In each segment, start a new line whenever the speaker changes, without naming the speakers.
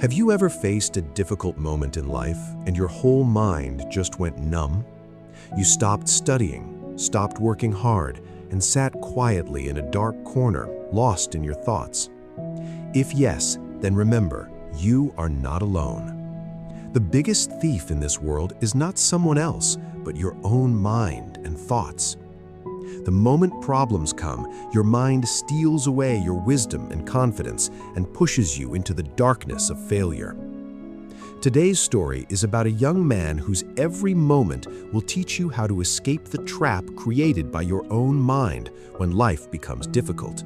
Have you ever faced a difficult moment in life and your whole mind just went numb? You stopped studying, stopped working hard, and sat quietly in a dark corner, lost in your thoughts. If yes, then remember, you are not alone. The biggest thief in this world is not someone else, but your own mind and thoughts. The moment problems come, your mind steals away your wisdom and confidence and pushes you into the darkness of failure. Today's story is about a young man whose every moment will teach you how to escape the trap created by your own mind when life becomes difficult.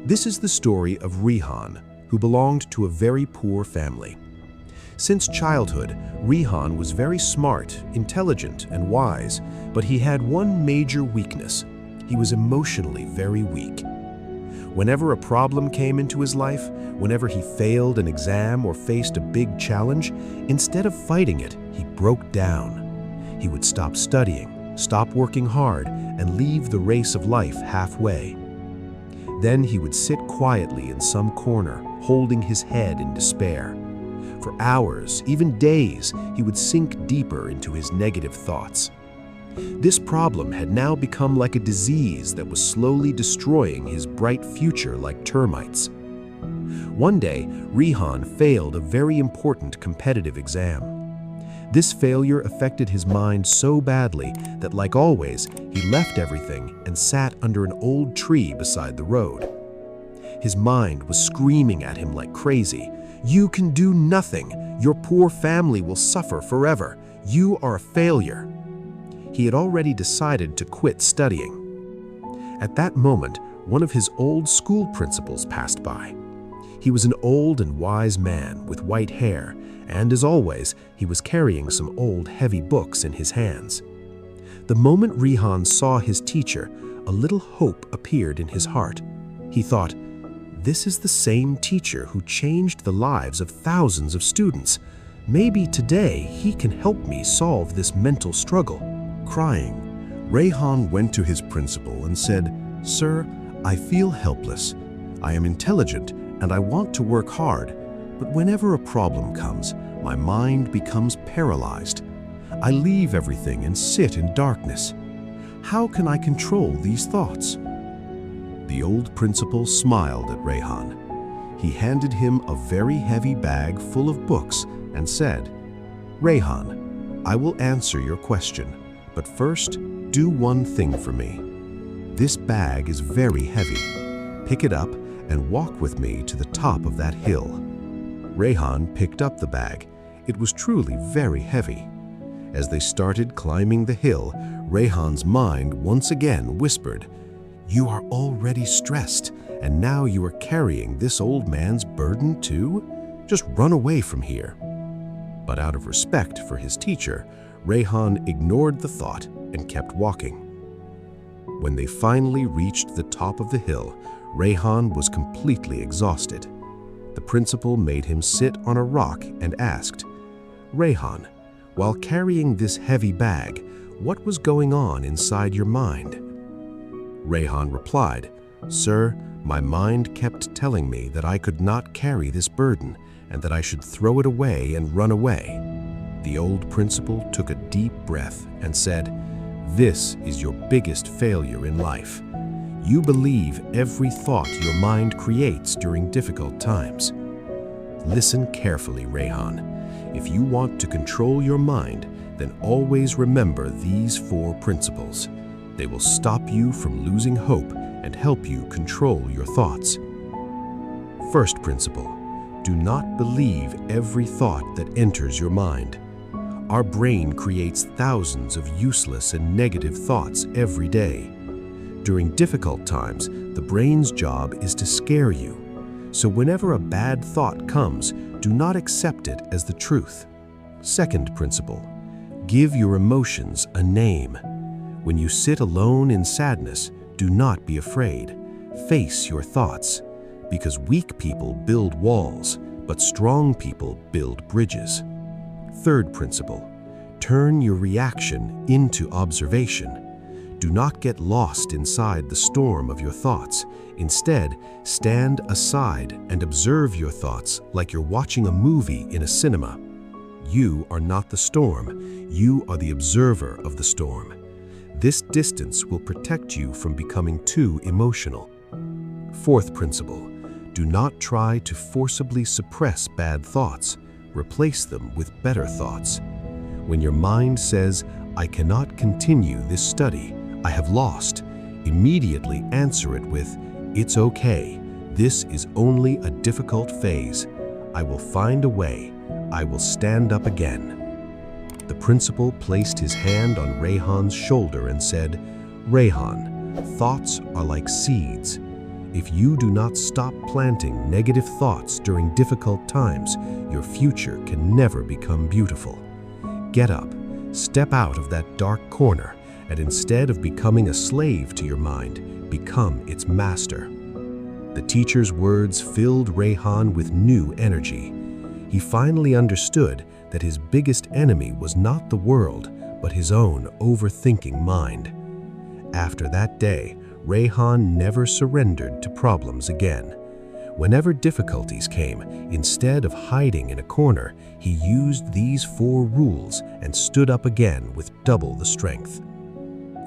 This is the story of Rehan, who belonged to a very poor family. Since childhood, Rehan was very smart, intelligent, and wise, but he had one major weakness. He was emotionally very weak. Whenever a problem came into his life, whenever he failed an exam or faced a big challenge, instead of fighting it, he broke down. He would stop studying, stop working hard, and leave the race of life halfway. Then he would sit quietly in some corner, holding his head in despair. For hours, even days, he would sink deeper into his negative thoughts. This problem had now become like a disease that was slowly destroying his bright future like termites. One day, Rehan failed a very important competitive exam. This failure affected his mind so badly that, like always, he left everything and sat under an old tree beside the road. His mind was screaming at him like crazy. "You can do nothing. Your poor family will suffer forever. You are a failure." He had already decided to quit studying. At that moment, one of his old school principals passed by. He was an old and wise man with white hair, and as always, he was carrying some old heavy books in his hands. The moment Rehan saw his teacher, a little hope appeared in his heart. He thought, "This is the same teacher who changed the lives of thousands of students. Maybe today he can help me solve this mental struggle." Crying, Rehan went to his principal and said, "Sir, I feel helpless. I am intelligent and I want to work hard, but whenever a problem comes, my mind becomes paralyzed. I leave everything and sit in darkness. How can I control these thoughts?" The old principal smiled at Rehan. He handed him a very heavy bag full of books and said, "Rehan, I will answer your question, but first, do one thing for me. This bag is very heavy. Pick it up and walk with me to the top of that hill." Rehan picked up the bag. It was truly very heavy. As they started climbing the hill, Rehan's mind once again whispered, "You are already stressed, and now you are carrying this old man's burden too? Just run away from here." But out of respect for his teacher, Rehan ignored the thought and kept walking. When they finally reached the top of the hill, Rehan was completely exhausted. The principal made him sit on a rock and asked, "Rehan, while carrying this heavy bag, what was going on inside your mind?" Rehan replied, "Sir, my mind kept telling me that I could not carry this burden and that I should throw it away and run away." The old principal took a deep breath and said, "This is your biggest failure in life. You believe every thought your mind creates during difficult times. Listen carefully, Rehan. If you want to control your mind, then always remember these 4 principles. They will stop you from losing hope and help you control your thoughts. First principle, do not believe every thought that enters your mind. Our brain creates thousands of useless and negative thoughts every day. During difficult times, the brain's job is to scare you. So whenever a bad thought comes, do not accept it as the truth. Second principle, give your emotions a name. When you sit alone in sadness, do not be afraid. Face your thoughts, because weak people build walls, but strong people build bridges. Third principle, turn your reaction into observation. Do not get lost inside the storm of your thoughts. Instead, stand aside and observe your thoughts like you're watching a movie in a cinema. You are not the storm. You are the observer of the storm. This distance will protect you from becoming too emotional. Fourth principle, do not try to forcibly suppress bad thoughts. Replace them with better thoughts. When your mind says, "I cannot continue this study, I have lost," immediately answer it with, "It's okay. This is only a difficult phase. I will find a way. I will stand up again." The principal placed his hand on Rehan's shoulder and said, "Rehan, thoughts are like seeds. If you do not stop planting negative thoughts during difficult times, your future can never become beautiful. Get up, step out of that dark corner, and instead of becoming a slave to your mind, become its master." The teacher's words filled Rehan with new energy. He finally understood that his biggest enemy was not the world, but his own overthinking mind. After that day, Rehan never surrendered to problems again. Whenever difficulties came, instead of hiding in a corner, he used these 4 rules and stood up again with double the strength.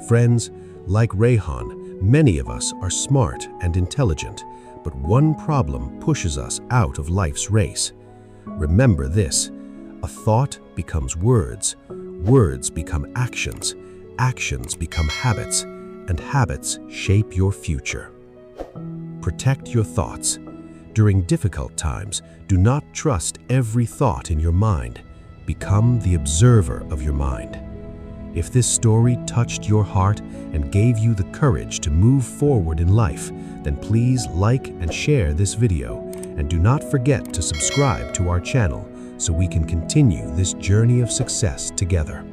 Friends, like Rehan, many of us are smart and intelligent, but one problem pushes us out of life's race. Remember this: a thought becomes words, words become actions, actions become habits, and habits shape your future. Protect your thoughts. During difficult times, do not trust every thought in your mind. Become the observer of your mind. If this story touched your heart and gave you the courage to move forward in life, then please like and share this video, and do not forget to subscribe to our channel so we can continue this journey of success together.